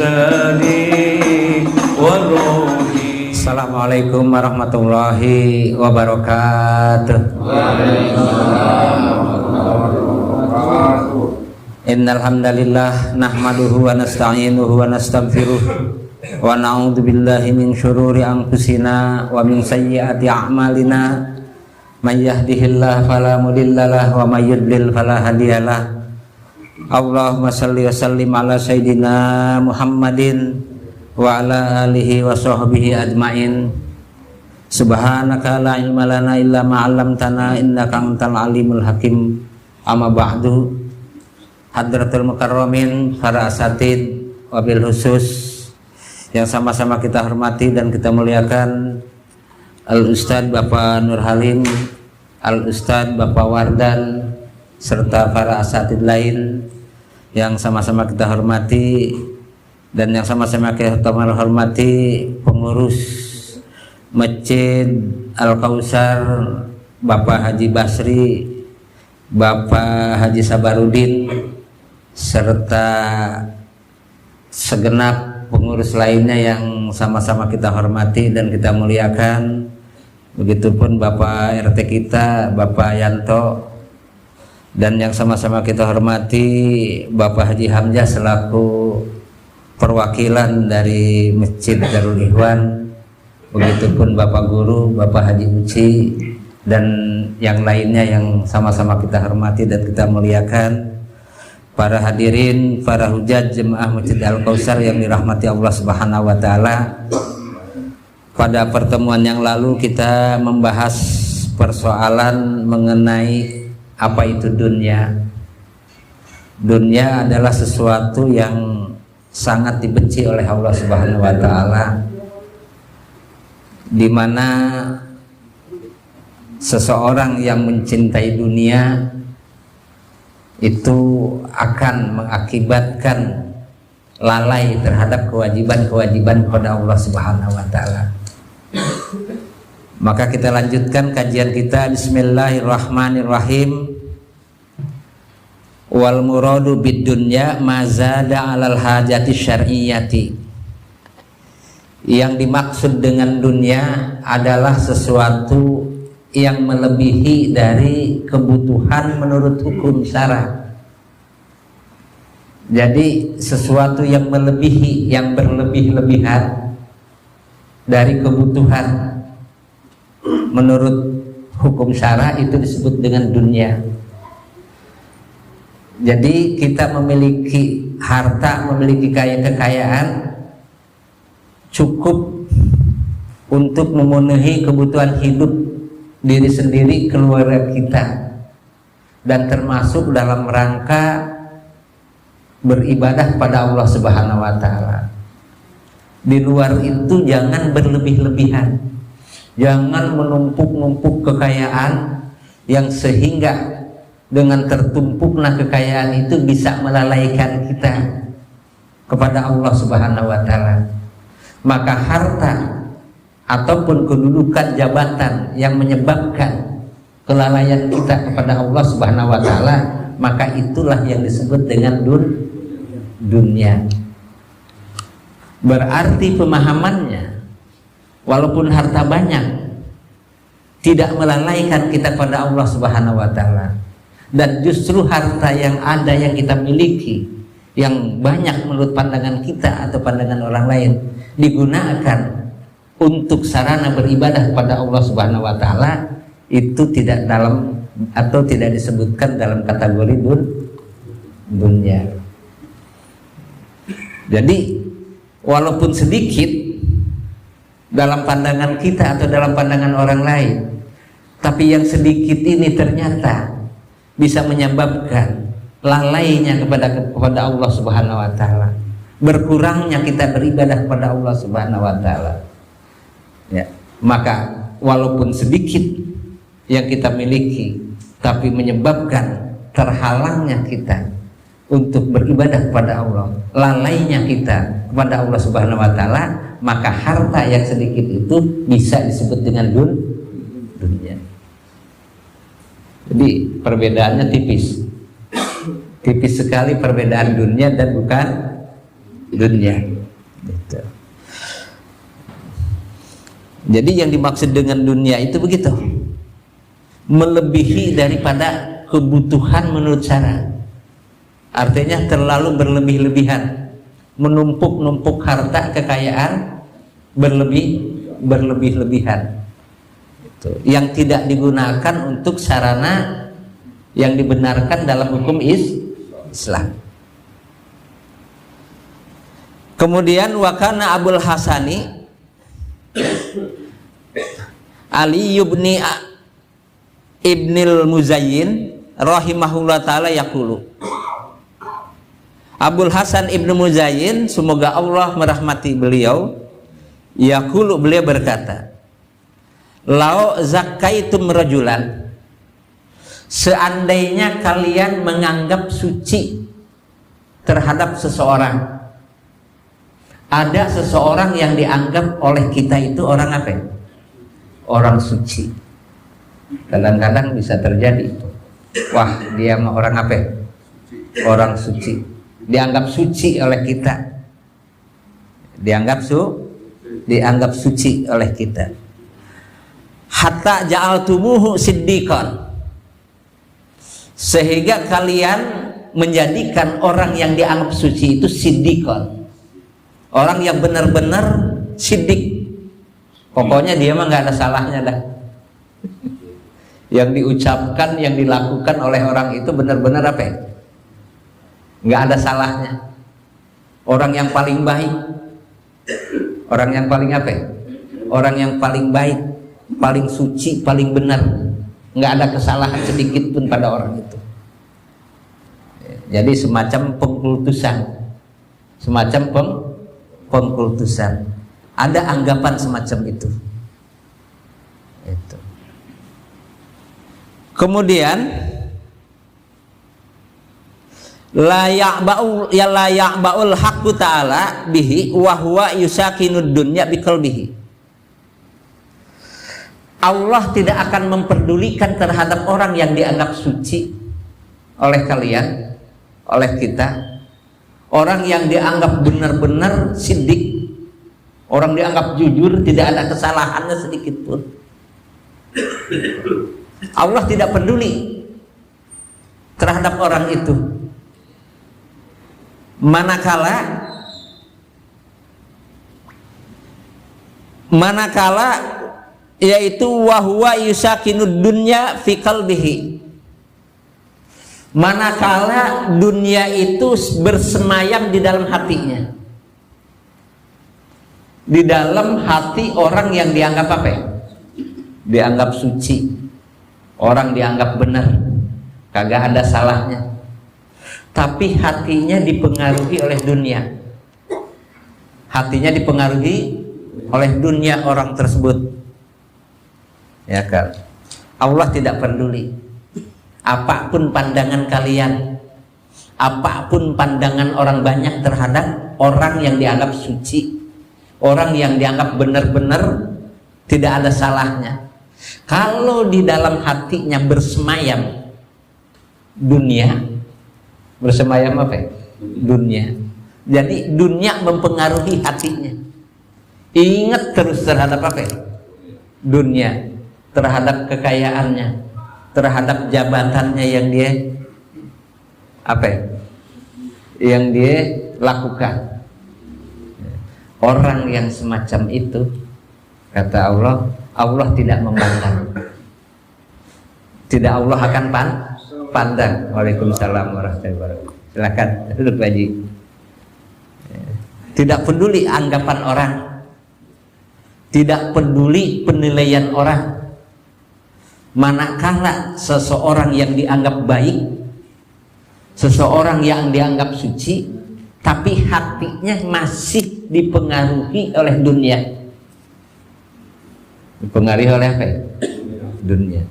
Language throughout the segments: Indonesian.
الأجساد والروح. Assalamualaikum warahmatullahi wabarakatuh. Innal hamdalillah nahmaduhu wa nasta'inuhu wa nastaghfiruh wa na'udzu billahi min syururi anfusina wa min sayyiati a'malina. May yahdihillahu fala mudhillalah wa may yudlil fala hadiyalah. Allahumma shalli wa sallim ala sayidina Muhammadin wa ala alihi wa sahbihi ajmain. Subhanaka la ilma lana illa ma 'allamtana innaka antal alimul hakim. Amma ba'du. Hadratul mukarramin, para asatid, wabil khusus yang sama-sama kita hormati dan kita muliakan, Al-Ustadz Bapak Nur Halim, Al-Ustadz Bapak Wardan, serta para asatid lain yang sama-sama kita hormati, dan yang sama-sama kita hormati pengurus Masjid Al-Kausar, Bapak Haji Basri, Bapak Haji Sabarudin, serta segenap pengurus lainnya yang sama-sama kita hormati dan kita muliakan. Begitupun Bapak RT kita, Bapak Yanto, dan yang sama-sama kita hormati Bapak Haji Hamzah selaku perwakilan dari Masjid Darul Ikhwan. Begitupun Bapak Guru, Bapak Haji Uci, dan yang lainnya yang sama-sama kita hormati dan kita muliakan. Para hadirin, para hujat jemaah Masjid Al-Kausar yang dirahmati Allah Subhanahu wa taala. Pada pertemuan yang lalu kita membahas persoalan mengenai apa itu dunia. Dunia adalah sesuatu yang sangat dibenci oleh Allah Subhanahu wa taala, di mana seseorang yang mencintai dunia itu akan mengakibatkan lalai terhadap kewajiban-kewajiban kepada Allah Subhanahu wa taala. Maka kita lanjutkan kajian kita. Bismillahirrahmanirrahim. Wal muradu bid dunya mazada 'alal hajati syar'iyyati. Yang dimaksud dengan dunia adalah sesuatu yang melebihi dari kebutuhan menurut hukum syara. Jadi sesuatu yang melebihi, yang berlebih-lebihan dari kebutuhan menurut hukum syara itu disebut dengan dunia. Jadi kita memiliki harta, memiliki kekayaan cukup untuk memenuhi kebutuhan hidup diri sendiri, keluarga kita, dan termasuk dalam rangka beribadah pada Allah Subhanahu wa taala. Di luar itu jangan berlebih-lebihan, jangan menumpuk-numpuk kekayaan yang sehingga dengan tertumpuknya kekayaan itu bisa melalaikan kita kepada Allah Subhanahu wa taala. Maka harta ataupun kedudukan jabatan yang menyebabkan kelalaian kita kepada Allah Subhanahu wa taala, maka itulah yang disebut dengan dunia. Berarti pemahamannya, walaupun harta banyak tidak melalaikan kita kepada Allah Subhanahu wa taala, dan justru harta yang ada yang kita miliki yang banyak menurut pandangan kita atau pandangan orang lain digunakan untuk sarana beribadah kepada Allah Subhanahu wa taala, itu tidak dalam atau tidak disebutkan dalam kategori dunia. Jadi walaupun sedikit dalam pandangan kita atau dalam pandangan orang lain, tapi yang sedikit ini ternyata bisa menyebabkan lalainya kepada Allah Subhanahu wa taala, berkurangnya kita beribadah kepada Allah Subhanahu wa taala. Ya, maka walaupun sedikit yang kita miliki, tapi menyebabkan terhalangnya kita untuk beribadah kepada Allah, lalainya kita kepada Allah Subhanahu wa taala, maka harta yang sedikit itu bisa disebut dengan dunia. Jadi perbedaannya tipis sekali perbedaan dunia dan dunia. Gitu. Jadi yang dimaksud dengan dunia itu begitu, melebihi daripada kebutuhan menurut syara. Artinya terlalu berlebih-lebihan, menumpuk-numpuk harta kekayaan berlebih-lebihan. Itu yang tidak digunakan untuk sarana yang dibenarkan dalam hukum Islam. Kemudian wakana Abul Hasani Ali ibnil Muzayyin rahimahullah ta'ala yaqulu. Abul Hasan ibnu Muzayyin, semoga Allah merahmati beliau, yaqulu, beliau berkata, lau zakaitum rajulan, seandainya kalian menganggap suci terhadap seseorang, ada seseorang yang dianggap oleh kita itu orang apa? Orang suci. Kadang-kadang bisa terjadi, wah dia mah orang apa? Orang suci. Dianggap suci oleh kita. Dianggap suci oleh kita. Hatta ja'altumuhu siddiqan, sehingga kalian menjadikan orang yang dianggap suci itu siddiqan, orang yang benar-benar siddiq. Pokoknya dia mah nggak ada salahnya dah. Yang diucapkan, yang dilakukan oleh orang itu benar-benar apa ya? Nggak ada salahnya. Orang yang paling baik, orang yang paling apa ya? Orang yang paling baik, paling suci, paling benar, nggak ada kesalahan sedikit pun pada orang itu. Jadi semacam pengkultusan, semacam pengkultusan. Ada anggapan semacam itu. Itu. Kemudian la ya'ba'ul haqqu ta'ala bihi wa huwa yusakinud dunya biqalbihi. Allah tidak akan memperdulikan terhadap orang yang dianggap suci oleh kalian, oleh kita, orang yang dianggap benar-benar siddiq, orang dianggap jujur, tidak ada kesalahannya sedikit pun. Allah tidak peduli terhadap orang itu. Manakala yaitu wahwa yusakinud dunya fi qalbihi, manakala dunia itu bersemayam di dalam hatinya, di dalam hati orang yang dianggap apa ya? Dianggap suci, orang dianggap benar, kagak ada salahnya, tapi hatinya dipengaruhi oleh dunia. Hatinya dipengaruhi oleh dunia orang tersebut, ya kan? Allah tidak peduli apapun pandangan kalian, apapun pandangan orang banyak terhadap orang yang dianggap suci, orang yang dianggap benar-benar tidak ada salahnya. Kalau di dalam hatinya bersemayam dunia, bersemayam apa ya? Dunia. Jadi dunia mempengaruhi hatinya. Ingat terus terhadap apa ya? Dunia, terhadap kekayaannya, terhadap jabatannya yang dia apa ya? Yang dia lakukan. Orang yang semacam itu, kata Allah, Allah tidak memandang. Tidak Allah akan pandang. Waalaikumsalam warahmatullahi wabarakatuh. Silakan duduk Pak Haji. Tidak peduli anggapan orang, tidak peduli penilaian orang. Manakala seseorang yang dianggap baik, seseorang yang dianggap suci, tapi hatinya masih dipengaruhi oleh dunia. Dipengaruhi oleh apa ya? Dunia.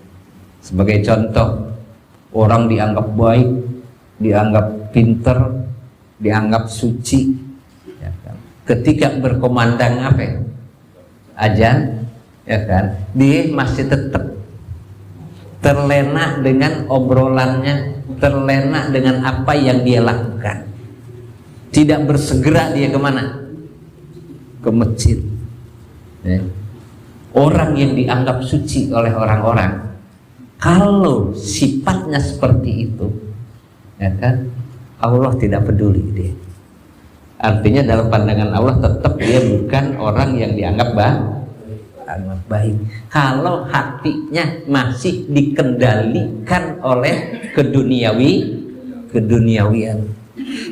Sebagai contoh, orang dianggap baik, dianggap pinter, dianggap suci, ya kan? Ketika berkomandang apa ya? Azan, ya kan? Dia masih tetap terlena dengan obrolannya, terlena dengan apa yang dia lakukan. Tidak bersegera dia kemana? Ke masjid. Ya. Orang yang dianggap suci oleh orang-orang, kalau sifatnya seperti itu, ya kan, Allah tidak peduli dia. Artinya dalam pandangan Allah tetap dia bukan orang yang dianggap baik. Kalau hatinya masih dikendalikan oleh keduniawian,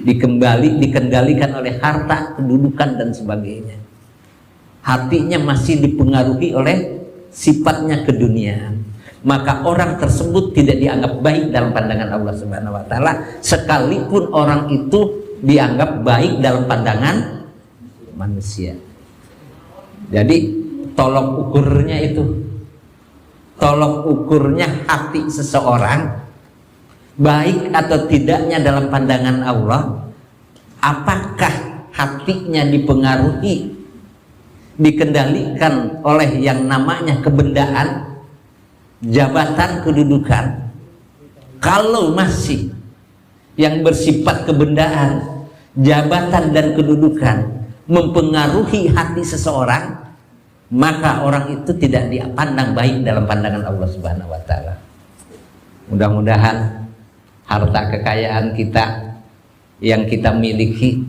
dikendalikan oleh harta, kedudukan dan sebagainya. Hatinya masih dipengaruhi oleh sifatnya keduniaan, maka orang tersebut tidak dianggap baik dalam pandangan Allah Subhanahu wa taala, sekalipun orang itu dianggap baik dalam pandangan manusia. Jadi tolok ukurnya hati seseorang baik atau tidaknya dalam pandangan Allah. Apakah hatinya dipengaruhi, dikendalikan oleh yang namanya kebendaan, jabatan, kedudukan? Kalau masih yang bersifat kebendaan, jabatan dan kedudukan mempengaruhi hati seseorang, maka orang itu tidak dipandang baik dalam pandangan Allah Subhanahu wa taala. Mudah-mudahan harta kekayaan kita yang kita miliki,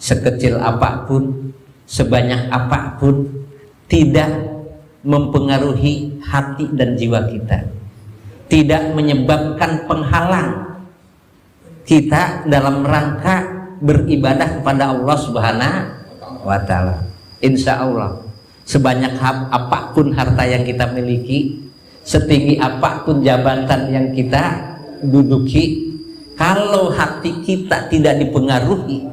sekecil apapun, sebanyak apapun, tidak mempengaruhi hati dan jiwa kita, tidak menyebabkan penghalang kita dalam rangka beribadah kepada Allah Subhanahu wa taala. Insya Allah sebanyak apapun harta yang kita miliki, setinggi apapun jabatan yang kita duduki, kalau hati kita tidak dipengaruhi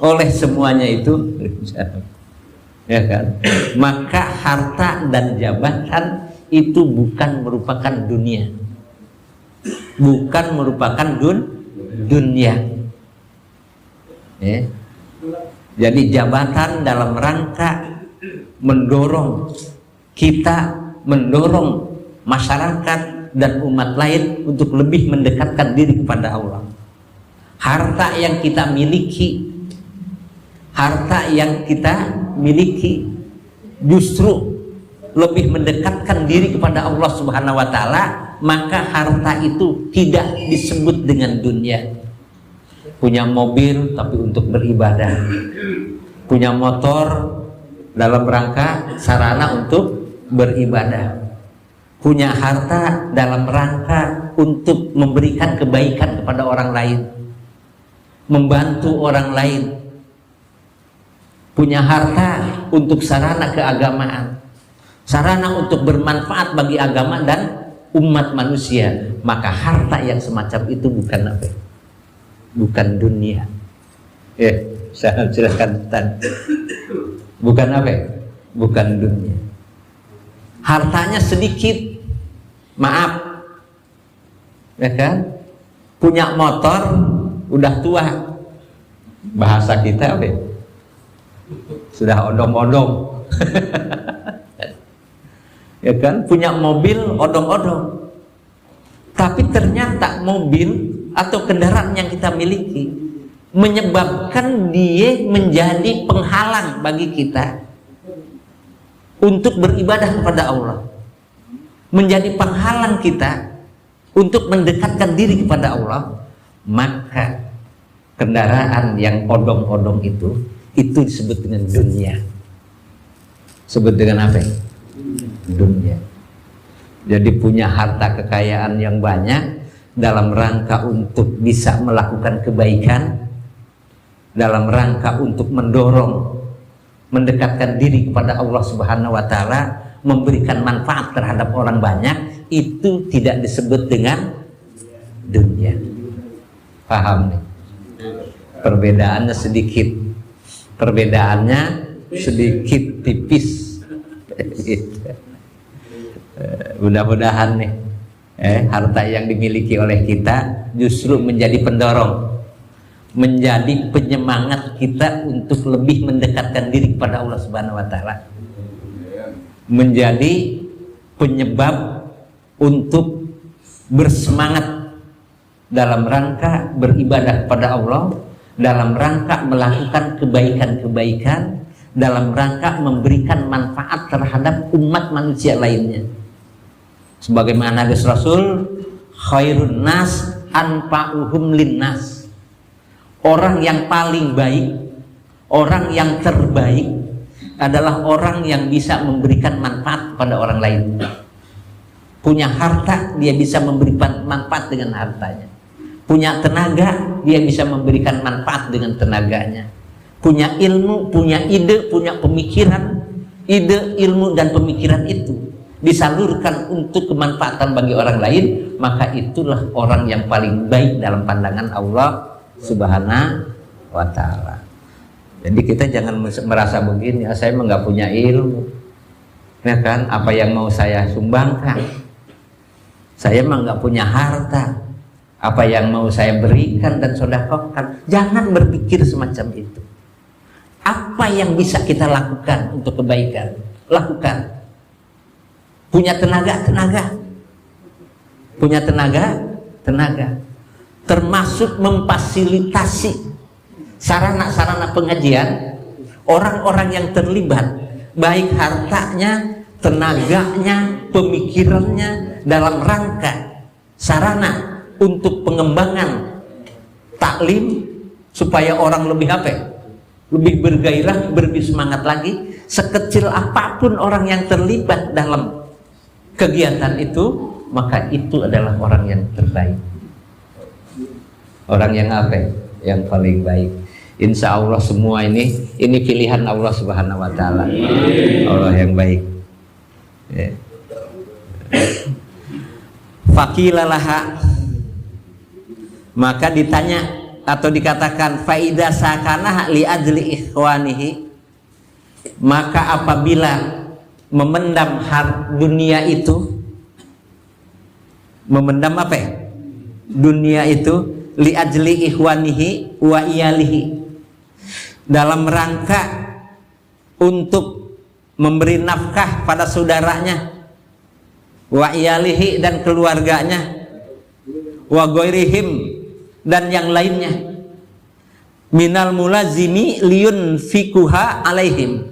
oleh semuanya itu, ya kan, maka harta dan jabatan itu bukan merupakan dunia, bukan merupakan dunia. Ya. Jadi jabatan dalam rangka mendorong kita, mendorong masyarakat dan umat lain untuk lebih mendekatkan diri kepada Allah. Harta yang kita miliki justru lebih mendekatkan diri kepada Allah Subhanahu wa taala, maka harta itu tidak disebut dengan dunia. Punya mobil tapi untuk beribadah, punya motor dalam rangka sarana untuk beribadah, punya harta dalam rangka untuk memberikan kebaikan kepada orang lain, membantu orang lain, punya harta untuk sarana keagamaan, sarana untuk bermanfaat bagi agama dan umat manusia, maka harta yang semacam itu bukan apa? Bukan dunia. Silakan tadi. Bukan apa? Bukan dunia. Hartanya sedikit, maaf, ya kan? Punya motor, udah tua. Bahasa kita apa? Sudah odong-odong. Ya kan? Punya mobil, odong-odong. Tapi ternyata mobil atau kendaraan yang kita miliki menyebabkan dia menjadi penghalang bagi kita untuk beribadah kepada Allah, menjadi penghalang kita untuk mendekatkan diri kepada Allah, maka kendaraan yang odong-odong itu disebut dengan dunia. Sebut dengan apa? Dunia. Jadi punya harta kekayaan yang banyak dalam rangka untuk bisa melakukan kebaikan, dalam rangka untuk mendorong, mendekatkan diri kepada Allah Subhanahu wa taala, memberikan manfaat terhadap orang banyak, itu tidak disebut dengan dunia. Paham nih? Perbedaannya sedikit tipis. Mudah-mudahan nih harta yang dimiliki oleh kita justru menjadi pendorong, menjadi penyemangat kita untuk lebih mendekatkan diri kepada Allah Subhanahu wa taala, menjadi penyebab untuk bersemangat dalam rangka beribadah kepada Allah, dalam rangka melakukan kebaikan-kebaikan, dalam rangka memberikan manfaat terhadap umat manusia lainnya. Sebagaimana hadis Rasul, khairun nas anfa'uhum linnas. Orang yang paling baik, orang yang terbaik adalah orang yang bisa memberikan manfaat kepada orang lain. Punya harta, dia bisa memberikan manfaat dengan hartanya. Punya tenaga, dia bisa memberikan manfaat dengan tenaganya. Punya ilmu, punya ide, punya pemikiran, ide, ilmu, dan pemikiran itu disalurkan untuk kemanfaatan bagi orang lain, maka itulah orang yang paling baik dalam pandangan Allah Subhanahu wa Ta'ala. Jadi kita jangan merasa begini, saya mah nggak punya ilmu, ya kan? Apa yang mau saya sumbangkan? Saya mah nggak punya harta, apa yang mau saya berikan dan sedekahkan? Jangan berpikir semacam itu. Apa yang bisa kita lakukan untuk kebaikan, lakukan. Punya tenaga, tenaga. Punya tenaga, tenaga. Termasuk memfasilitasi sarana-sarana pengajian orang-orang yang terlibat, baik hartanya, tenaganya, pemikirannya, dalam rangka sarana untuk pengembangan taklim supaya orang lebih apa? Lebih bergairah, lebih semangat lagi. Sekecil apapun orang yang terlibat dalam kegiatan itu, maka itu adalah orang yang terbaik. Orang yang apa? Yang paling baik. Insya Allah semua ini pilihan Allah Subhanahu wa Ta'ala. Allah yang baik. Ya. Fakilalaha, maka ditanya atau dikatakan faida sakana li ajli ikhwanihi, maka apabila memendam dunia itu, memendam apa ya? Dunia itu li ajli ikhwanihi wa iyalihi, dalam rangka untuk memberi nafkah pada saudaranya, wa iyalihi dan keluarganya, wa ghairihim dan yang lainnya, minal mulazimi liyun fikuha alaihim,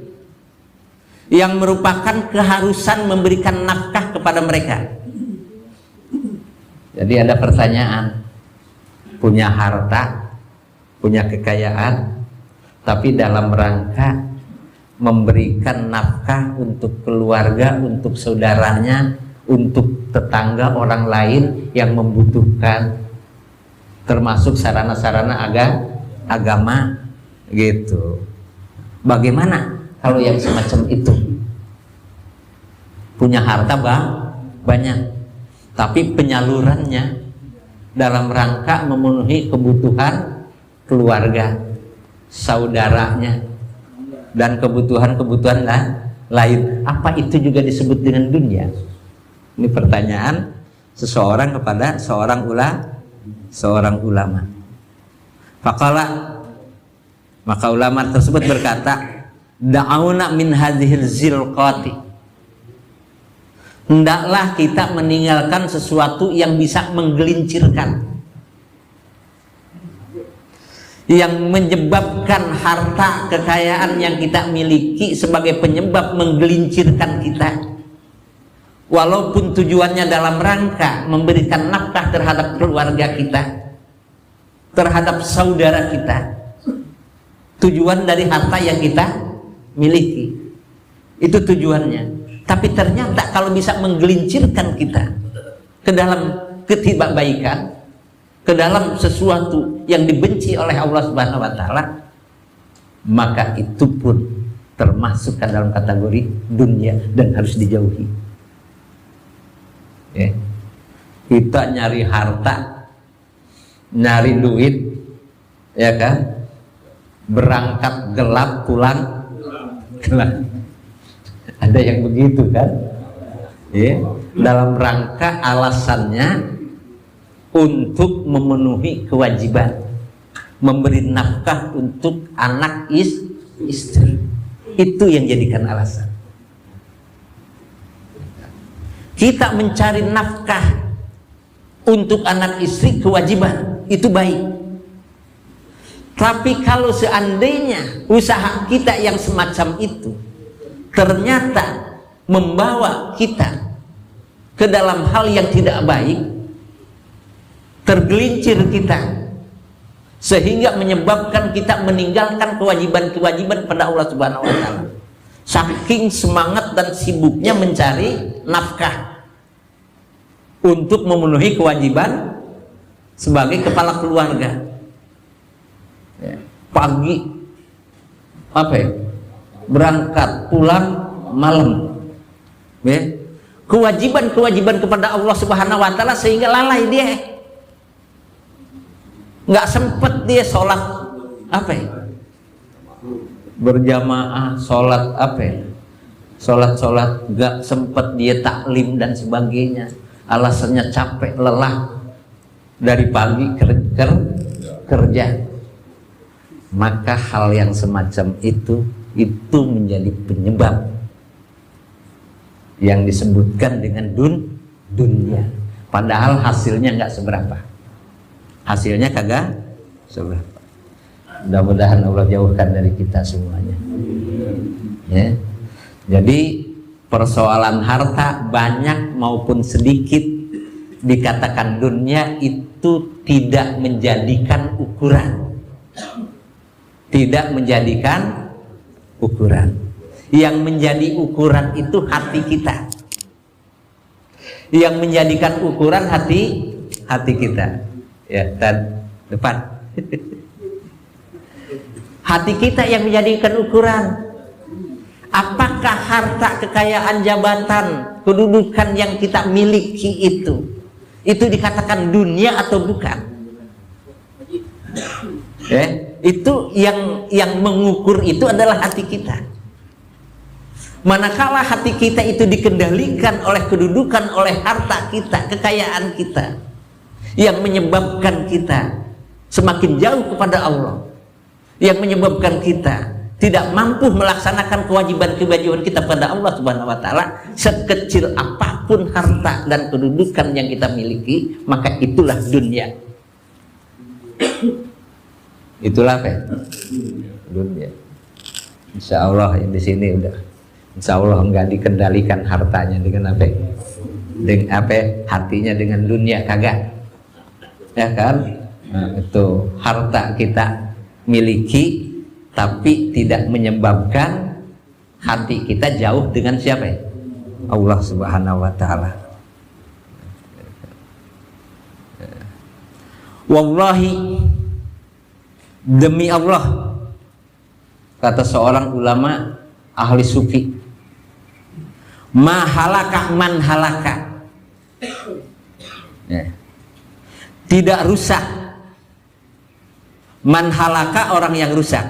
yang merupakan keharusan memberikan nafkah kepada mereka. Jadi ada pertanyaan, punya harta, punya kekayaan, tapi dalam rangka memberikan nafkah untuk keluarga, untuk saudaranya, untuk tetangga orang lain yang membutuhkan, termasuk sarana-sarana agama gitu. Bagaimana kalau yang semacam itu? Punya harta banyak, tapi penyalurannya dalam rangka memenuhi kebutuhan keluarga, saudaranya, dan kebutuhan-kebutuhan lain. Apa itu juga disebut dengan dunia? Ini pertanyaan seseorang kepada seorang ulama. Maka ulama tersebut berkata, da'auna min hadhil zilqati, hendaklah kita meninggalkan sesuatu yang bisa menggelincirkan, yang menyebabkan harta kekayaan yang kita miliki sebagai penyebab menggelincirkan kita, walaupun tujuannya dalam rangka memberikan nafkah terhadap keluarga kita, terhadap saudara kita. Tujuan dari harta yang kita miliki itu tujuannya, tapi ternyata kalau bisa menggelincirkan kita ke dalam ketidakbaikan, ke dalam sesuatu yang dibenci oleh Allah Subhanahu wa Ta'ala, maka itu pun termasuk ke dalam kategori dunia dan harus dijauhi. Ya. Kita nyari harta, nyari duit, ya kan? Berangkat gelap, pulang gelap. Ada yang begitu kan? Ya. Dalam rangka alasannya untuk memenuhi kewajiban, memberi nafkah untuk anak istri. Itu yang jadikan alasan. Kita mencari nafkah untuk anak istri kewajiban, itu baik. Tapi kalau seandainya usaha kita yang semacam itu ternyata membawa kita ke dalam hal yang tidak baik, tergelincir kita sehingga menyebabkan kita meninggalkan kewajiban-kewajiban pada Allah Subhanahu wa taala. Saking semangat dan sibuknya mencari nafkah untuk memenuhi kewajiban sebagai kepala keluarga. Pagi berangkat, pulang malam. Kewajiban-kewajiban kepada Allah Subhanahu wa taala sehingga lalai dia. Nggak sempet dia sholat berjamaah, sholat sholat nggak sempet dia taklim dan sebagainya. Alasannya capek, lelah dari pagi kerja. Maka hal yang semacam itu menjadi penyebab yang disebutkan dengan dunia. Padahal hasilnya nggak seberapa. Hasilnya kagak seberapa. Mudah-mudahan Allah jauhkan dari kita semuanya. Ya. Jadi persoalan harta banyak maupun sedikit dikatakan dunia itu tidak menjadikan ukuran. Tidak menjadikan ukuran. Yang menjadi ukuran itu hati kita. Yang menjadikan ukuran hati kita. Ya, dan depan. Hati kita yang menjadikan ukuran. Apakah harta, kekayaan, jabatan, kedudukan yang kita miliki itu dikatakan dunia atau bukan? Itu yang mengukur itu adalah hati kita. Manakala hati kita itu dikendalikan oleh kedudukan, oleh harta kita, kekayaan kita, yang menyebabkan kita semakin jauh kepada Allah, yang menyebabkan kita tidak mampu melaksanakan kewajiban-kewajiban kita pada Allah Subhanahu wa taala, sekecil apapun harta dan kedudukan yang kita miliki, maka itulah dunia. Itulah dunia. Insya Allah di sini udah, insya Allah enggak dikendalikan hartanya dengan dengan hatinya dengan dunia, kagak, ya kan? Nah, itu harta kita miliki, tapi tidak menyebabkan hati kita jauh dengan siapa? Allah Subhanahu wa taala. Wallahi, demi Allah, kata seorang ulama ahli sufi, ma halaka man halaka, tidak rusak man halaka, orang yang rusak.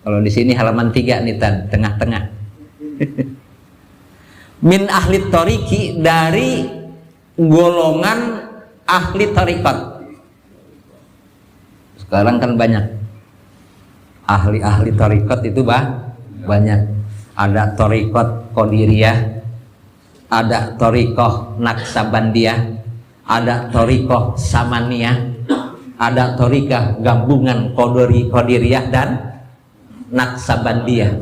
Kalau di sini halaman 3 nih, tengah-tengah. Min ahli toriki, dari golongan ahli tarikat. Sekarang kan banyak ahli tarikat itu banyak. Ada tarikat Qadiriyah, ada tariqah Naksabandiyah, ada tariqah Samaniyah, ada tariqah gabungan Qadiriyah dan Naksabandiyah.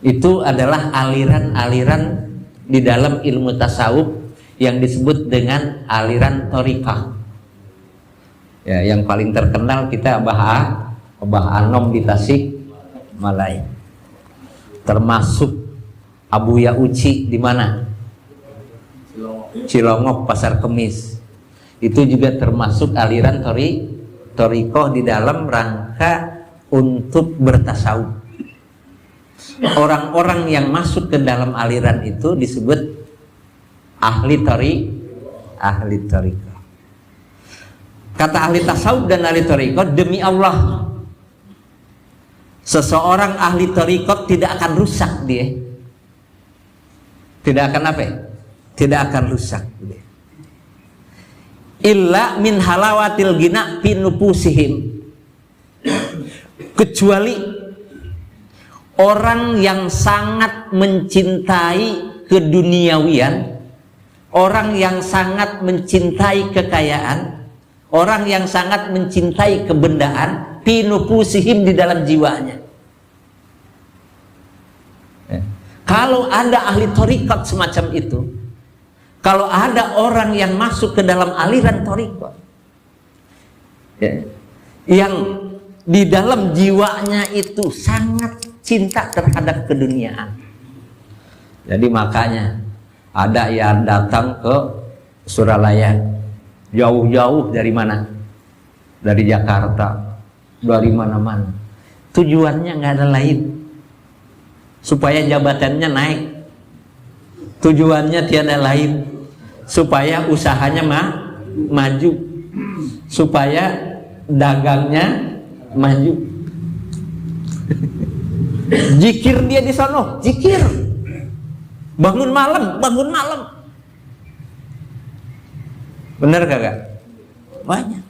Itu adalah aliran-aliran di dalam ilmu tasawuf yang disebut dengan aliran tariqah. Ya, yang paling terkenal kita Abah Anom di Tasik Malaya. Termasuk Abu Yauci di mana? Cilongok Pasar Kemis. Itu juga termasuk aliran tariqah di dalam rangka untuk bertasawuf. Orang-orang yang masuk ke dalam aliran itu disebut ahli tariqah. Kata ahli tasawuf dan ahli tariqah, demi Allah, seseorang ahli tariqah tidak akan rusak dia. Tidak akan Tidak akan rusak dia. Illa min halawatil gina fi nufusihim, kecuali orang yang sangat mencintai keduniawian, orang yang sangat mencintai kekayaan, Orang yang sangat mencintai kebendaan, pinupusihim di dalam jiwanya. Kalau ada ahli thariqat semacam itu, kalau ada orang yang masuk ke dalam aliran thariqat, yang di dalam jiwanya itu sangat cinta terhadap keduniaan. Jadi makanya ada yang datang ke Suralaya jauh-jauh dari mana? Dari Jakarta, dari mana-mana. Tujuannya nggak ada lain, supaya jabatannya naik. Tujuannya tiada lain, supaya usahanya maju, supaya dagangnya maju. Zikir dia di sono, zikir. Bangun malam. Bener kagak? Banyak.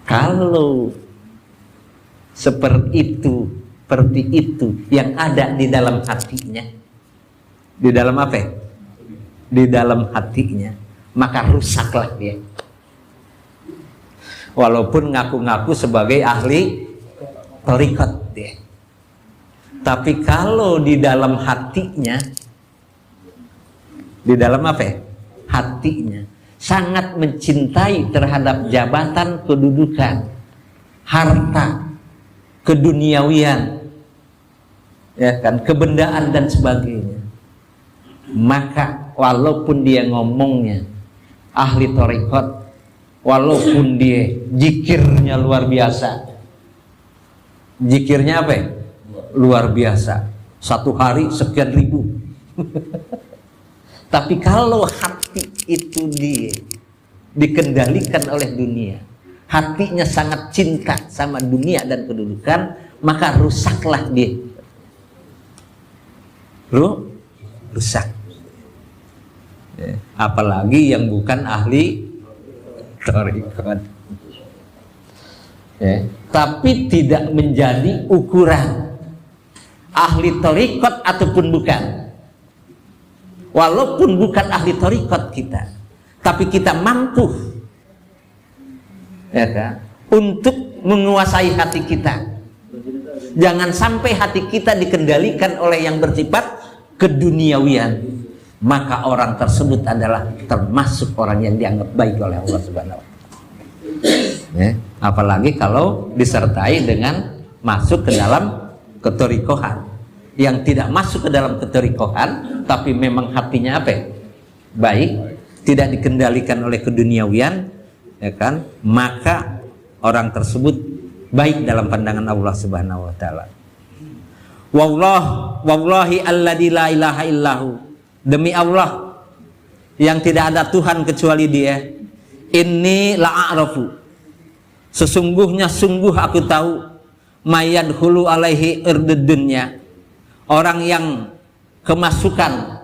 Kalau seperti itu yang ada di dalam hatinya, di dalam apa? Di dalam hatinya, maka rusaklah dia. Walaupun ngaku-ngaku sebagai ahli thariqat dia, tapi kalau di dalam hatinya, di dalam apa? Hatinya sangat mencintai terhadap jabatan, kedudukan, harta, keduniawian, ya kan, kebendaan dan sebagainya, maka walaupun dia ngomongnya ahli thariqat, walaupun dia zikirnya luar biasa, zikirnya apa? Luar biasa, satu hari sekian ribu. Tapi kalau hati itu dia dikendalikan oleh dunia, hatinya sangat cinta sama dunia dan kedudukan, maka rusaklah dia. Rusak. Apalagi yang bukan ahli thariqat. Tapi tidak menjadi ukuran ahli thariqat ataupun bukan. Walaupun bukan ahli thariqat kita, tapi kita mampu, ya kan, untuk menguasai hati kita. Jangan sampai hati kita dikendalikan oleh yang bersifat keduniawian, maka orang tersebut adalah termasuk orang yang dianggap baik oleh Allah Subhanahu wa Ta'ala. Apalagi kalau disertai dengan masuk ke dalam ketorikohan. Yang tidak masuk ke dalam ketorikohan, tapi memang hatinya apa? Baik, tidak dikendalikan oleh keduniawian, ya kan? Maka orang tersebut baik dalam pandangan Allah Subhanahu wa Ta'ala. Wallahi alladzi la ilaha illahu, demi Allah yang tidak ada Tuhan kecuali Dia, inni la'arafu, sesungguhnya sungguh aku tahu, mayadhulu alaihi irdudunya, orang yang kemasukan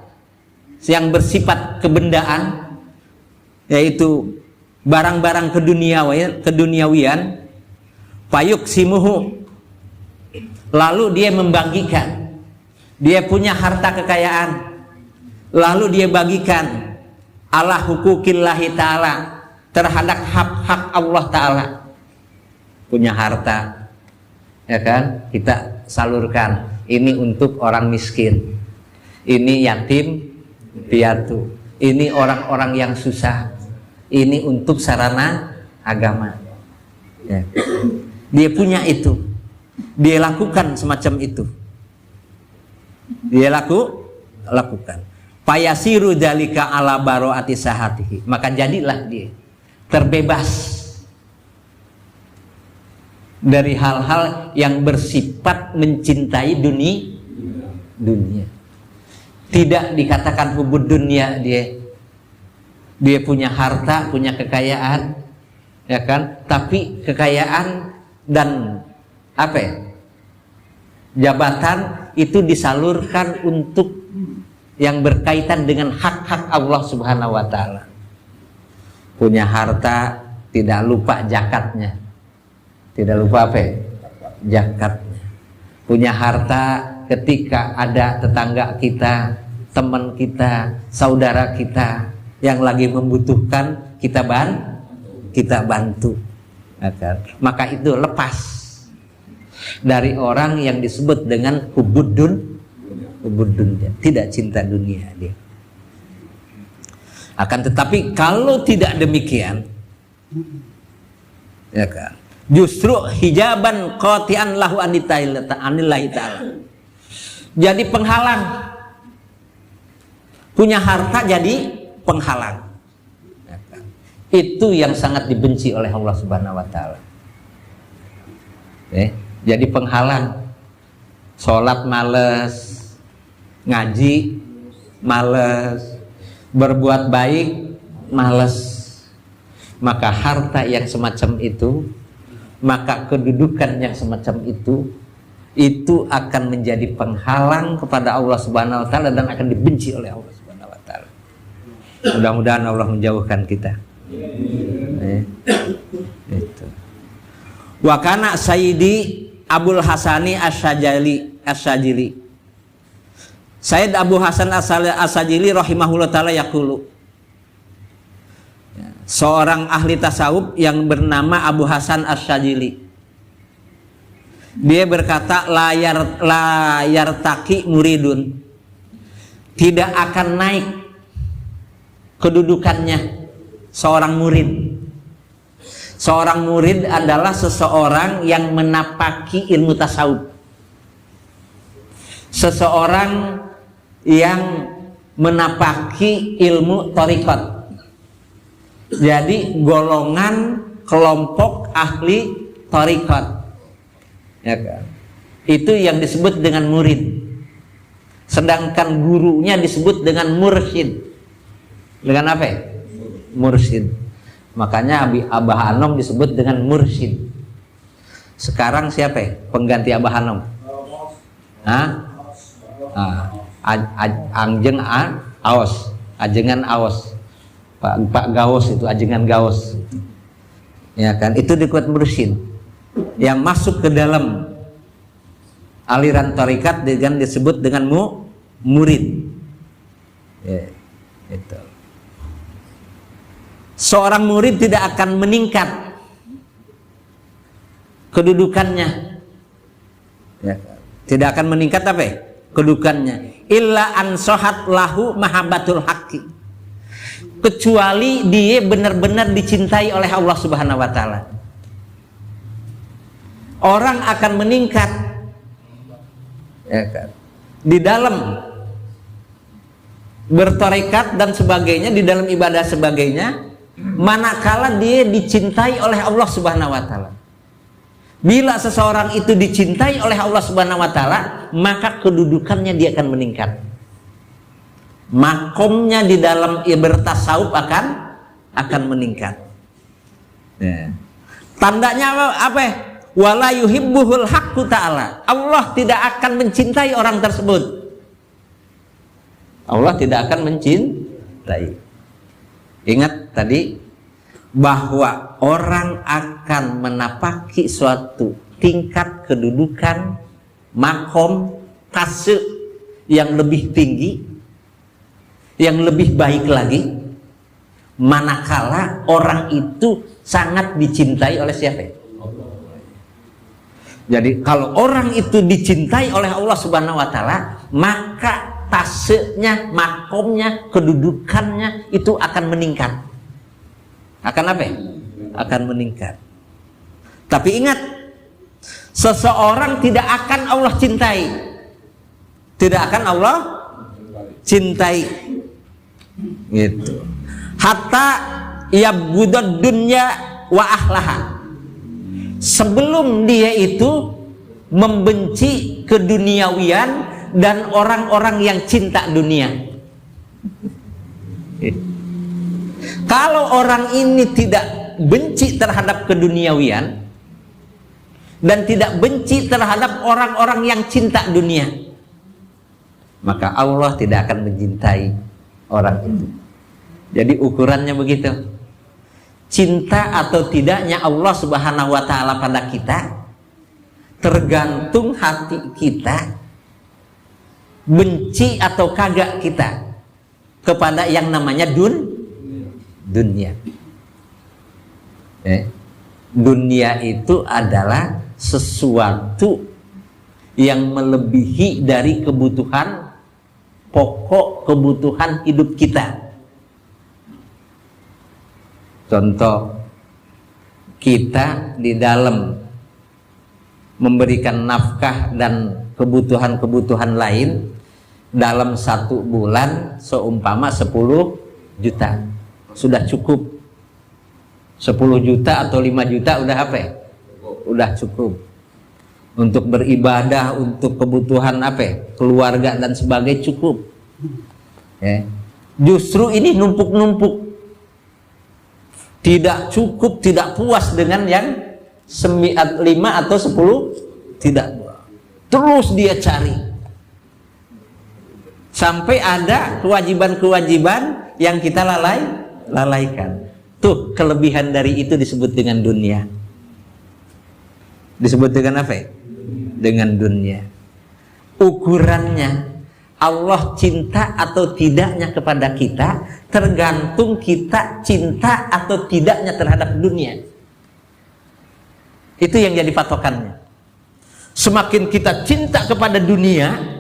yang bersifat kebendaan, yaitu barang-barang keduniawian, payuk simuhu, lalu dia membagikan, dia punya harta kekayaan, lalu dia bagikan ala hukukillahi ta'ala, terhadap hak-hak Allah Ta'ala. Punya harta, ya kan, kita salurkan, ini untuk orang miskin, ini yatim piatu, ini orang-orang yang susah, ini untuk sarana agama, ya. Dia punya itu, dia lakukan semacam itu, dia lakukan. Payasiru dalika ala baroati sahatihi, maka jadilah dia terbebas dari hal-hal yang bersifat mencintai dunia. Tidak dikatakan hubud dunia, dia punya harta, punya kekayaan, ya kan? Tapi kekayaan dan apa ya, jabatan itu disalurkan untuk yang berkaitan dengan hak-hak Allah Subhanahu wa Ta'ala. Punya harta, tidak lupa zakatnya. Tidak lupa apa ya? Zakatnya. Punya harta, ketika ada tetangga kita, teman kita, saudara kita yang lagi membutuhkan, kita bantu. Maka itu lepas dari orang yang disebut dengan hubud dunya, tidak cinta dunia dia. Akan tetapi kalau tidak demikian, ya kan, justru hijaban qati'an lahu anillahi ta'ala. Jadi penghalang. Punya harta jadi penghalang. Ya kan? Itu yang sangat dibenci oleh Allah Subhanahu wa taala. Jadi penghalang. Sholat males, ngaji males, berbuat baik males. Maka harta yang semacam itu, maka kedudukan yang semacam itu akan menjadi penghalang kepada Allah Subhanahu wa taala dan akan dibenci oleh Allah Subhanahu wa taala. Mudah-mudahan Allah menjauhkan kita. Itu. Wa kana Sayyidi Abul Hasani Asy-Syajili. Sayyid Abu Hasan Asy-Syajili rahimahullah taala yaqulu. Seorang ahli tasawuf yang bernama Abu Hasan Asy-Syajili. Dia berkata layar taki muridun, tidak akan naik kedudukannya seorang murid. Seorang murid adalah seseorang yang menapaki ilmu tasawuf, seseorang yang menapaki ilmu thariqat. Jadi golongan kelompok ahli thariqat, ya kan? Itu yang disebut dengan murid. Sedangkan gurunya disebut dengan mursyid. Dengan apa ya? Mursyid. Makanya Abah Anom disebut dengan mursyid. Sekarang siapa ya pengganti Abah Anom? Anjeng Aos, ajengan Aos. Pak Gaos itu ajengan Gaos. Ya kan? Itu disebut mursyid. Yang masuk ke dalam aliran tarikat dengan disebut dengan murid. Ya, itu. Seorang murid tidak akan meningkat kedudukannya, ya, tidak akan meningkat apa ya? Kedudukannya illa ansohat lahu mahabbatul haqqi, kecuali dia benar-benar dicintai oleh Allah Subhanahu wa taala. Orang akan meningkat, ya kan, di dalam bertarekat dan sebagainya, di dalam ibadah sebagainya, manakala dia dicintai oleh Allah Subhanahu wa taala. Bila seseorang itu dicintai oleh Allah Subhanahu wa taala, maka kedudukannya dia akan meningkat. Makomnya di dalam bertasawuf akan meningkat. Ya. Tandanya apa? Wala yuhibbuhul haqqu ta'ala. Allah tidak akan mencintai orang tersebut. Allah tidak akan mencintai. Ingat tadi bahwa orang akan menapaki suatu tingkat kedudukan, makom, fase yang lebih tinggi, yang lebih baik lagi, manakala orang itu sangat dicintai oleh siapa? Jadi kalau orang itu dicintai oleh Allah Subhanahu wa taala, maka tasenya, makomnya, kedudukannya itu akan meningkat. Akan apa ya? Akan meningkat. Tapi ingat, seseorang tidak akan Allah cintai. Tidak akan Allah cintai. Gitu. Hatta yabghudad dunya wa ahlaha. Sebelum dia itu membenci keduniawian dan orang-orang yang cinta dunia. Kalau orang ini tidak benci terhadap keduniawian dan tidak benci terhadap orang-orang yang cinta dunia, maka Allah tidak akan mencintai orang itu. Jadi ukurannya begitu. Cinta atau tidaknya Allah Subhanahu wa taala pada kita tergantung hati kita benci atau kagak kita kepada yang namanya dunia. Dunia itu adalah sesuatu yang melebihi dari kebutuhan pokok, kebutuhan hidup kita. Contoh, kita di dalam memberikan nafkah dan kebutuhan-kebutuhan lain dalam 1 bulan seumpama 10 juta sudah cukup. 10 juta atau 5 juta udah apa? Udah cukup untuk beribadah, untuk kebutuhan apa? Keluarga dan sebagainya cukup. Justru ini numpuk-numpuk, tidak cukup, tidak puas dengan yang 5 atau 10, tidak, terus dia cari sampai ada kewajiban-kewajiban yang kita lalaikan. Tuh, kelebihan dari itu disebut dengan dunia. Disebut dengan apa? Dengan dunia. Ukurannya Allah cinta atau tidaknya kepada kita tergantung kita cinta atau tidaknya terhadap dunia. Itu yang jadi patokannya. Semakin kita cinta kepada dunia,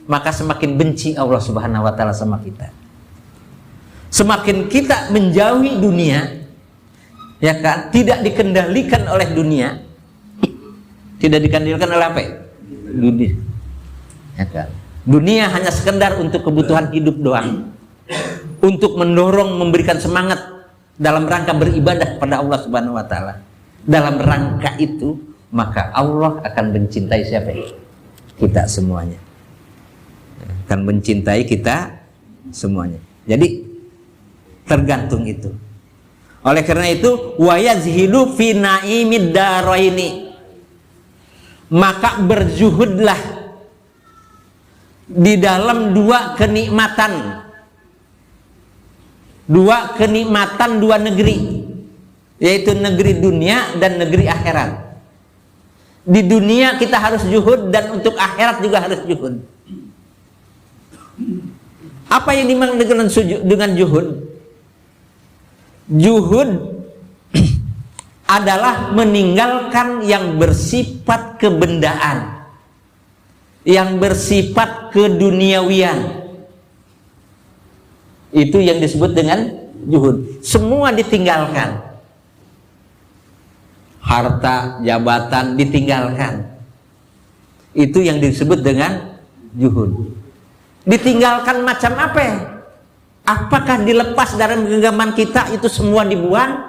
maka semakin benci Allah Subhanahu wa taala sama kita. Semakin kita menjauhi dunia, ya kan, tidak dikendalikan oleh dunia. Tidak dikendalikan oleh apa? Dunia. Ya kan? Dunia hanya sekedar untuk kebutuhan hidup doang. Untuk mendorong, memberikan semangat dalam rangka beribadah kepada Allah Subhanahu wa taala. Dalam rangka itu, maka Allah akan mencintai siapa? Kita semuanya. Akan mencintai kita semuanya. Jadi tergantung itu. Oleh karena itu, wa yazhidu fi naimid daraini, maka berjuhudlah di dalam 2 kenikmatan, 2 negeri, yaitu negeri dunia dan negeri akhirat. Di dunia kita harus juhud, dan untuk akhirat juga harus juhud. Apa yang dimaksud dengan juhud? Juhud adalah meninggalkan yang bersifat kebendaan, yang bersifat keduniawian. Itu yang disebut dengan juhud. Semua ditinggalkan. Harta, jabatan ditinggalkan. Itu yang disebut dengan juhud. Ditinggalkan macam apa? Apakah dilepas dari genggaman kita, itu semua dibuang?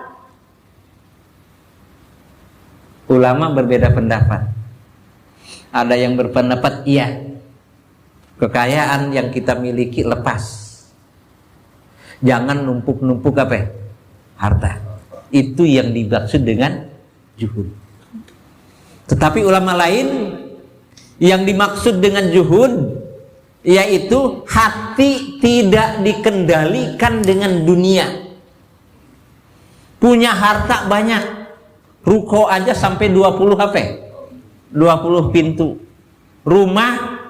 Ulama berbeda pendapat. Ada yang berpendapat iya, kekayaan yang kita miliki lepas, jangan numpuk-numpuk apa? Harta. Itu yang dimaksud dengan juhud. Tetapi ulama lain, yang dimaksud dengan juhud yaitu hati tidak dikendalikan dengan dunia. Punya harta banyak, ruko aja sampai 20 HP, 20 pintu, rumah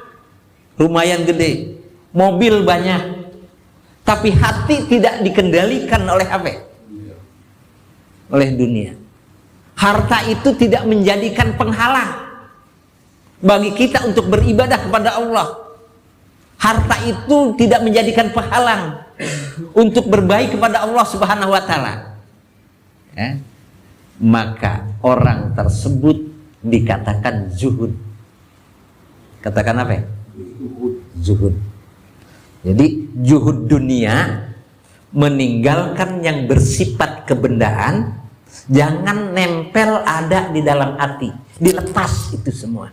lumayan gede, mobil banyak, tapi hati tidak dikendalikan oleh apa? Oleh dunia. Harta itu tidak menjadikan penghalang bagi kita untuk beribadah kepada Allah. Harta itu tidak menjadikan penghalang untuk berbaik kepada Allah Subhanahu wa taala. Maka orang tersebut dikatakan zuhud. Katakan apa? Zuhud. Jadi zuhud dunia, meninggalkan yang bersifat kebendaan, jangan nempel ada di dalam hati, dilepas itu semua.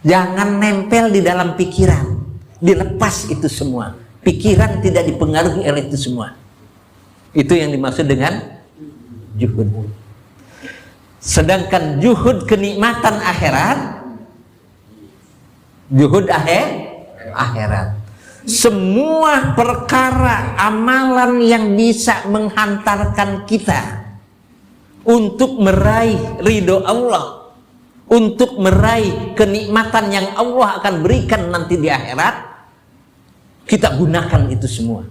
Jangan nempel di dalam pikiran, dilepas itu semua. Pikiran tidak dipengaruhi oleh itu semua. Itu yang dimaksud dengan juhud. Sedangkan juhud kenikmatan akhirat, juhud akhirat, semua perkara amalan yang bisa menghantarkan kita untuk meraih ridho Allah, untuk meraih kenikmatan yang Allah akan berikan nanti di akhirat, kita gunakan itu semua.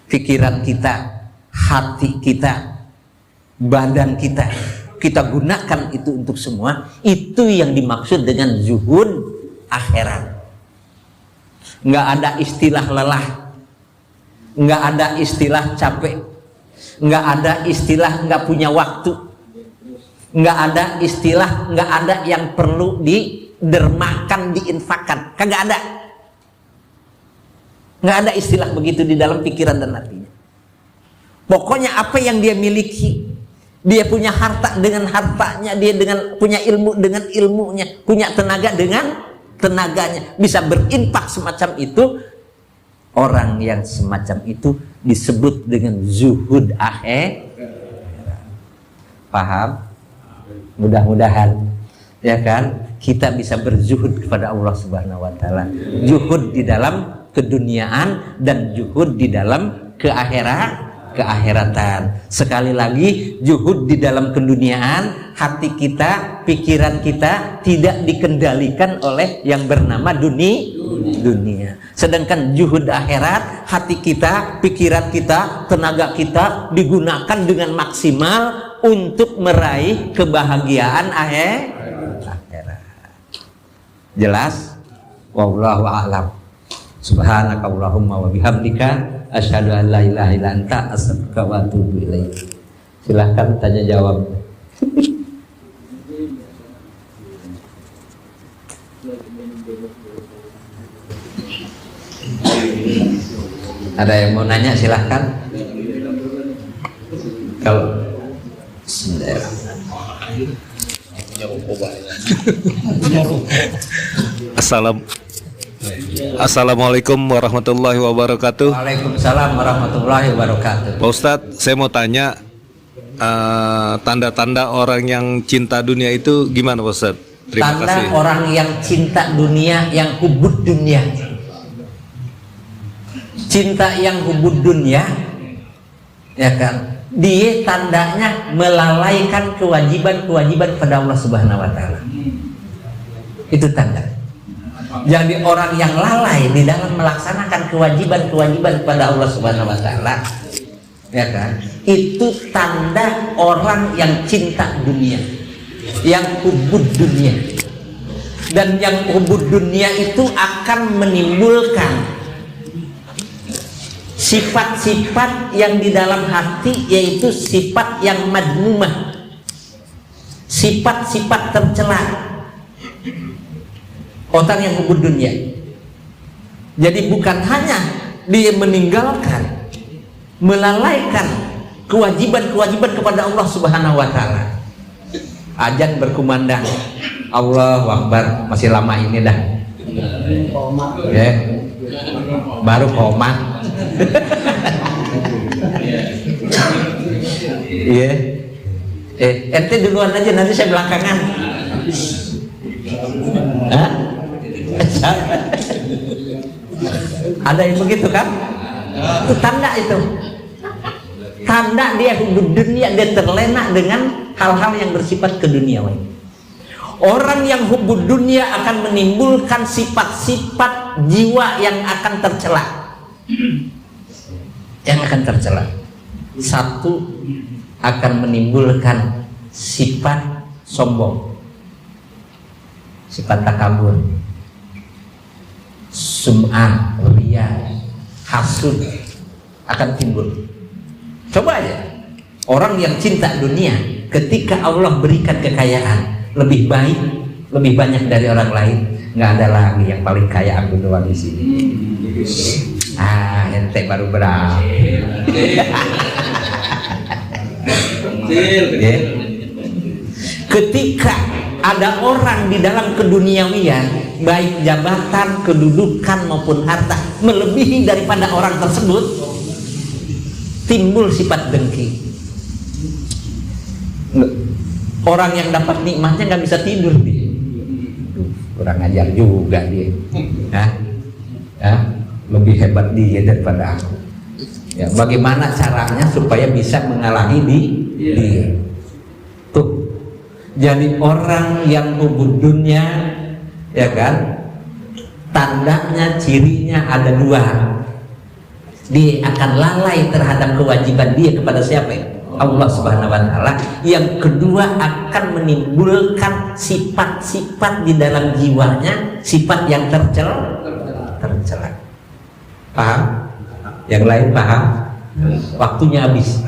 Pikiran kita, hati kita, badan kita gunakan itu untuk semua, itu yang dimaksud dengan zuhud akhirat. Nggak ada istilah lelah, nggak ada istilah capek, nggak ada istilah nggak punya waktu, nggak ada istilah nggak ada yang perlu didermakan, diinfakkan, kagak ada. Nggak ada istilah begitu di dalam pikiran dan hatinya. Pokoknya apa yang dia miliki, dia punya harta dengan hartanya, dia dengan punya ilmu dengan ilmunya, punya tenaga dengan tenaganya, bisa berinfak semacam itu. Orang yang semacam itu disebut dengan zuhud akhirat. Paham? Mudah-mudahan ya kan kita bisa berzuhud kepada Allah Subhanahu wa taala. Zuhud di dalam keduniaan dan zuhud di dalam keakhiratan. Sekali lagi, zuhud di dalam keduniaan, hati kita, pikiran kita tidak dikendalikan oleh yang bernama dunia. Sedangkan zuhud akhirat, hati kita, pikiran kita, tenaga kita digunakan dengan maksimal untuk meraih kebahagiaan akhirat. Jelas? Wallahu a'lam. Subhanakallahumma wa bihamdika asyhadu an la ilaha illa anta astaghfiruka wa atubu ilaik. Silahkan tanya jawab. Ada yang mau nanya silahkan. Kalau Assalamualaikum warahmatullahi wabarakatuh. Waalaikumsalam warahmatullahi wabarakatuh. Pak Ustadz, saya mau tanya tanda-tanda orang yang cinta dunia itu gimana Pak Ustadz? Terima Tanda kasih. orang yang cinta dunia, yang hubud dunia. Cinta yang hubud dunia, ya kan? Dia tandanya melalaikan kewajiban-kewajiban pada Allah Subhanahu wa taala. Itu tanda. Jadi orang yang lalai di dalam melaksanakan kewajiban-kewajiban kepada Allah Subhanahu wa taala, ya kan? Itu tanda orang yang cinta dunia, yang hubud dunia. Dan yang hubud dunia itu akan menimbulkan sifat-sifat yang di dalam hati, yaitu sifat yang madmumah, sifat-sifat tercela. Orang yang hubud dunia, jadi bukan hanya dia meninggalkan, melalaikan kewajiban-kewajiban kepada Allah Subhanahu wa taala. Azan berkumandang, Allahu Akbar, masih lama ini dah. Ya. Baru koma. Iya. Ente duluan aja, nanti saya belakangan. Hah? Ada yang begitu kan? Itu tanda itu. Tanda dia hubud dunia, dia terlena dengan hal-hal yang bersifat keduniawian. Orang yang hubud dunia akan menimbulkan sifat-sifat jiwa yang akan tercela. Yang akan tercela. Satu, akan menimbulkan sifat sombong, sifat takabur, sum'ah, riya, hasud akan timbul. Coba aja, orang yang cinta dunia, ketika Allah berikan kekayaan lebih baik, lebih banyak dari orang lain, nggak ada lagi yang paling kaya aku doang di sini. Ente baru berapa? Ketika ada orang di dalam keduniawian, baik jabatan, kedudukan maupun harta, melebihi daripada orang tersebut, timbul sifat dengki. Orang yang dapat nikmatnya nggak bisa tidur dia. Kurang ajar juga dia. Lebih hebat dia daripada aku. Ya, bagaimana caranya supaya bisa mengalahi dia? Tuh. Jadi orang yang hubud dunia, ya kan? Tandanya, cirinya ada dua. Dia akan lalai terhadap kewajiban dia kepada siapa ya? Allah Subhanahu wa taala. Yang kedua akan menimbulkan sifat-sifat di dalam jiwanya, sifat yang tercela. Paham? Yang lain paham? Waktunya habis.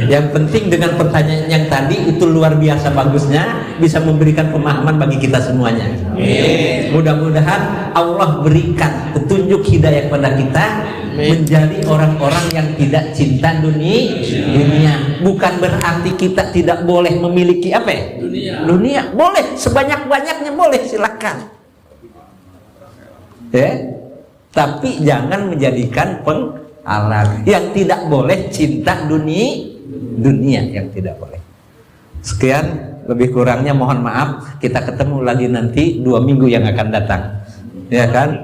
Yang penting dengan pertanyaan yang tadi itu luar biasa bagusnya, bisa memberikan pemahaman bagi kita semuanya. Mudah-mudahan Allah berikan petunjuk hidayah kepada kita menjadi orang-orang yang tidak cinta dunia. Bukan berarti kita tidak boleh memiliki apa ya? Dunia. Boleh, sebanyak-banyaknya boleh, silakan. Tapi jangan menjadikan penghalang. Yang tidak boleh cinta dunia yang tidak boleh. Sekian, lebih kurangnya mohon maaf. Kita ketemu lagi nanti 2 minggu yang akan datang. Ya kan?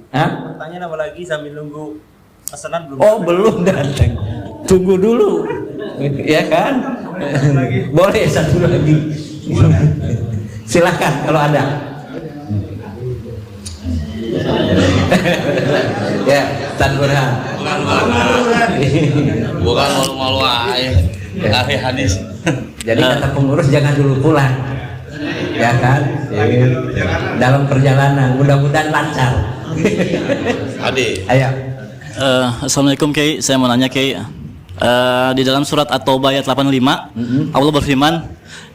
Pertanyaan apa lagi sambil nunggu pesanan belum? Oh, belum datang. Tunggu dulu. Ya kan? Boleh satu lagi. Silakan kalau ada. Ya, Tan Burhan. Bukan malu-malu aja. Ahli hadis. Jadi kata pengurus jangan dulu pulang. Ya kan? Dalam perjalanan mudah-mudahan lancar. Ade. Ayo. Assalamualaikum Kiai, saya mau nanya Kiai. Di dalam surat At-Taubah ayat 85, Allah berfirman,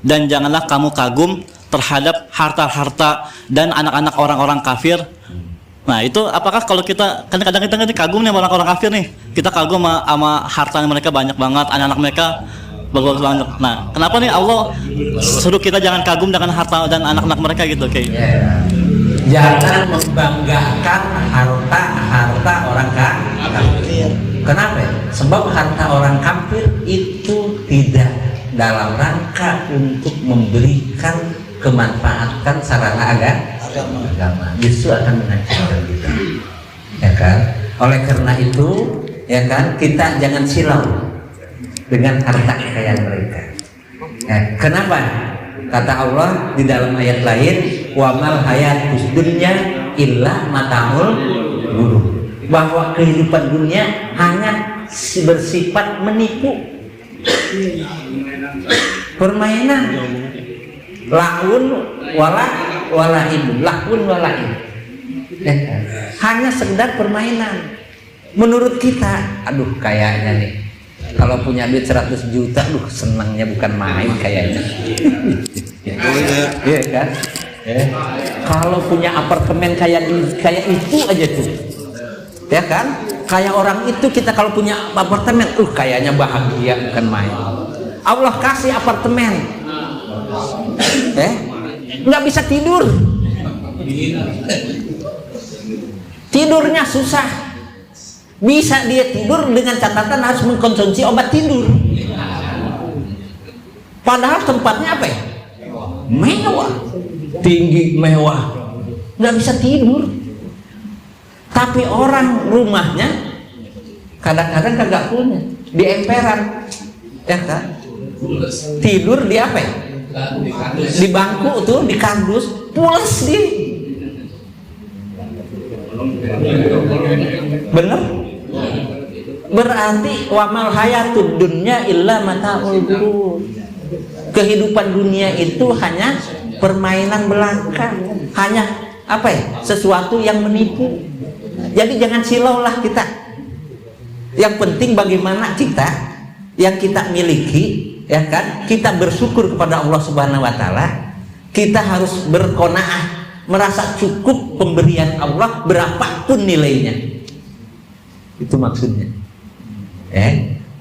dan janganlah kamu kagum terhadap harta-harta dan anak-anak orang-orang kafir. Nah itu apakah kalau kita kadang-kadang kita kagum nih sama orang-orang kafir nih, kita kagum sama harta mereka banyak banget, anak-anak mereka bagus banget. Nah kenapa nih Allah suruh kita jangan kagum dengan harta dan anak-anak mereka gitu Kiai? Jangan membanggakan harta orang kafir. Kenapa? Sebab harta orang kafir itu tidak dalam rangka untuk memberikan kemanfaatan sarana agama, justru akan menghancurkan kita. Ya kan? Oleh karena itu, ya kan, kita jangan silau dengan harta kekayaan mereka. Kenapa? Kata Allah di dalam ayat lain, wa mal hayatus dunya illa mataul ghurur, bahwa kehidupan dunia hanya bersifat menipu, permainan, laun walain, hanya sekedar permainan. Menurut kita, aduh kayaknya nih kalau punya duit 100 juta, senangnya bukan main kayaknya. Iya kan? Kalau punya apartemen kayak itu aja tuh, ya kan? Kayak orang itu kita kalau punya apartemen, kayaknya bahagia bukan main. Allah kasih apartemen, nggak bisa tidur, tidurnya susah. Bisa dia tidur dengan catatan harus mengkonsumsi obat tidur. Padahal tempatnya apa ya? Mewah, tinggi mewah, nggak bisa tidur. Tapi orang rumahnya kadang-kadang kagak punya, di emperan, ya kan? Tidur di apa ya? Di bangku tuh, di kardus, pulas dia. Bener? Berarti wamal hayatud dunya illa mataul ghurur. Kehidupan dunia itu hanya permainan belaka, hanya apa ya? Sesuatu yang menipu. Jadi jangan silau lah kita. Yang penting bagaimana kita yang kita miliki, ya kan? Kita bersyukur kepada Allah Subhanahu wa taala. Kita harus berqanaah, merasa cukup pemberian Allah berapapun nilainya. Itu maksudnya.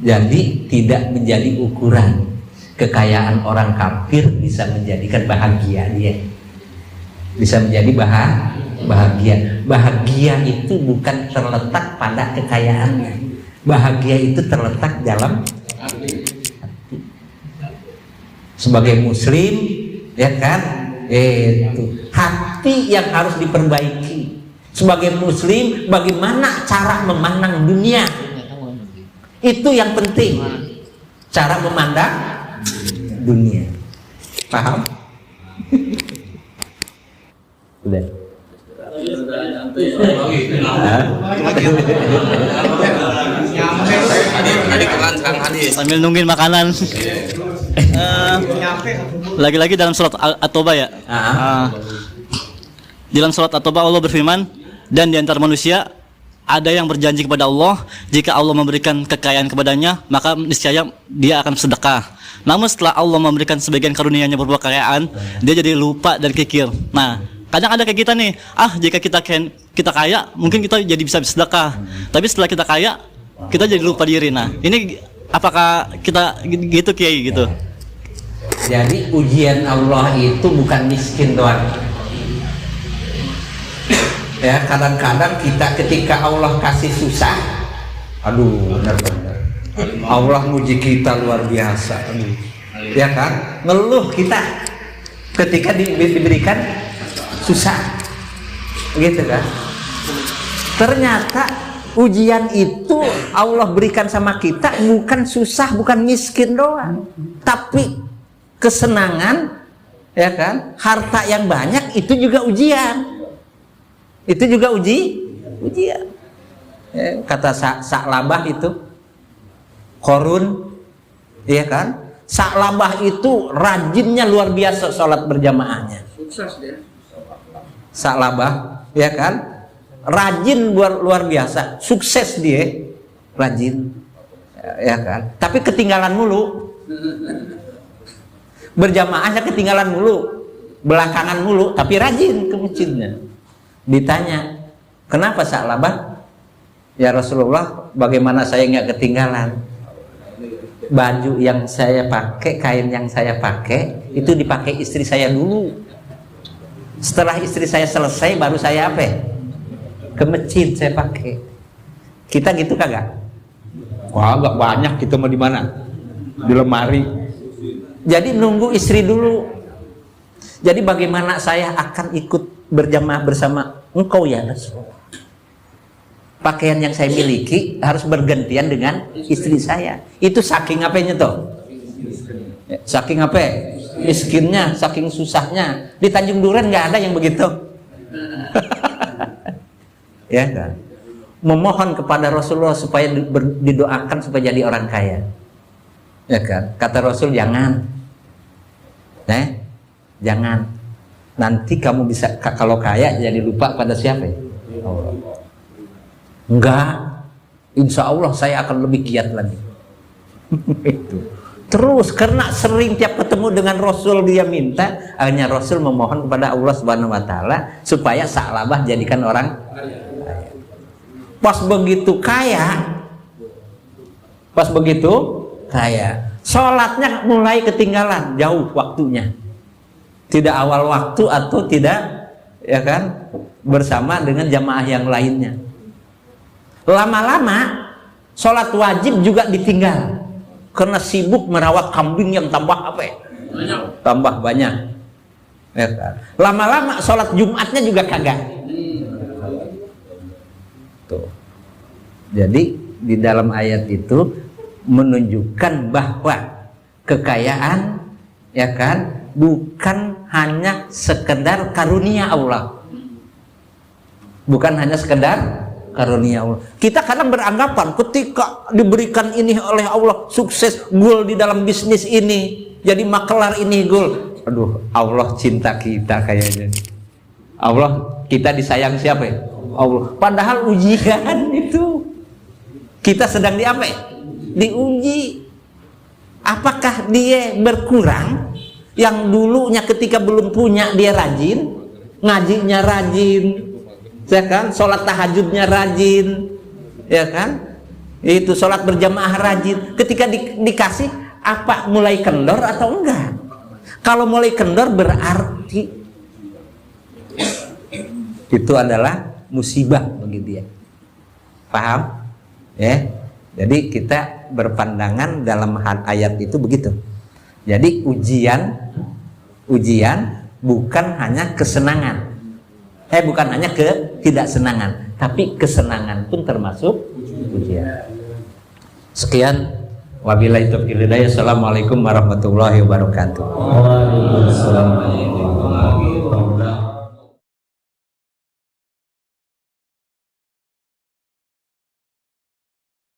Jadi tidak menjadi ukuran kekayaan orang kafir bisa menjadikan bahagia dia. Bisa menjadi bahagia. Bahagia itu bukan terletak pada kekayaannya. Bahagia itu terletak dalam hati. Sebagai muslim, ya kan? Itu hati yang harus diperbaiki. Sebagai muslim, bagaimana cara memandang dunia? Itu yang penting. Cara memandang dunia. Paham? Udah. Hadis Quran sekarang hadis. Sambil nungguin makanan. Lagi-lagi dalam surat At-Taubah ya. Di dalam surat At-Taubah Allah berfirman, dan di antara manusia ada yang berjanji kepada Allah, jika Allah memberikan kekayaan kepadanya, maka niscaya dia akan sedekah. Namun setelah Allah memberikan sebagian karunia-Nya berupa kekayaan, dia jadi lupa dan kikir. Nah, kadang ada kayak kita nih, jika kita kaya, mungkin kita jadi bisa sedekah. Tapi setelah kita kaya, kita jadi lupa diri. Nah, ini apakah kita gitu Kiai gitu? Jadi ujian Allah itu bukan miskin doang. Ya, kadang-kadang kita ketika Allah kasih susah, aduh benar-benar Allah muji kita luar biasa, ya kan? Ngeluh kita ketika diberikan susah, gitu kan? Ternyata ujian itu Allah berikan sama kita bukan susah, bukan miskin doang, tapi kesenangan, ya kan? Harta yang banyak itu juga ujian. Itu juga ujian. Kata Sa'labah itu, Korun, iya kan? Sa'labah itu rajinnya luar biasa sholat berjamaahnya. Sukses dia. Sa'labah, ya kan? Rajin luar biasa, sukses dia, rajin, ya kan? Tapi ketinggalan mulu. Berjamaahnya ketinggalan mulu, belakangan mulu, tapi rajin ke masjidnya. Ditanya, kenapa Sa'labah? Ya Rasulullah, bagaimana saya nggak ketinggalan? Baju yang saya pakai, kain yang saya pakai, itu dipakai istri saya dulu. Setelah istri saya selesai, baru saya apa? Ke masjid saya pakai. Kita gitu kagak? Wah, agak banyak kita mau di mana? Di lemari. Jadi nunggu istri dulu. Jadi bagaimana saya akan ikut berjamaah bersama engkau ya Rasulullah? Pakaian yang saya miliki harus bergantian dengan istri saya. Itu saking apanya tuh? Saking apa? Miskinnya, saking susahnya. Di Tanjung Duren nggak ada yang begitu. Ya kan? Memohon kepada Rasulullah supaya didoakan supaya jadi orang kaya. Ya kan? Kata Rasul, jangan. Jangan. Nanti kamu bisa kalau kaya jadi lupa pada siapa ya? Allah. Enggak. Insya Allah saya akan lebih giat lagi. Itu. Terus karena sering tiap ketemu dengan Rasul dia minta, akhirnya Rasul memohon kepada Allah Subhanahu wa taala supaya Sa'labah jadikan orang kaya. Pas begitu kaya, sholatnya mulai ketinggalan jauh waktunya. Tidak awal waktu atau tidak, ya kan, bersama dengan jamaah yang lainnya. Lama-lama sholat wajib juga ditinggal karena sibuk merawat kambing yang tambah apa ya? Tambah banyak. Ya kan? Lama-lama sholat Jumatnya juga kagak. Tuh. Jadi di dalam ayat itu menunjukkan bahwa kekayaan, ya kan, bukan hanya sekedar karunia Allah. Bukan hanya sekedar karunia Allah. Kita kadang beranggapan ketika diberikan ini oleh Allah, sukses, goal di dalam bisnis ini, jadi makelar ini goal. Aduh, Allah cinta kita kayaknya. Allah, kita disayang siapa ya? Allah. Padahal ujian itu. Kita sedang di apa? Diuji. Apakah dia berkurang? Yang dulunya ketika belum punya dia rajin, ngajinya rajin, ya kan, sholat tahajudnya rajin, ya kan, itu sholat berjamaah rajin. Ketika dikasih, apa mulai kendor atau enggak? Kalau mulai kendor berarti itu adalah musibah bagi dia. Paham? Ya. Jadi kita berpandangan dalam ayat itu begitu. Jadi ujian bukan hanya kesenangan, bukan hanya ketidaksenangan, tapi kesenangan pun termasuk ujian. Sekian, wabillahi taufiq hidayah. Assalamualaikum warahmatullahi wabarakatuh. Waalaikumsalam warahmatullahi wabarakatuh.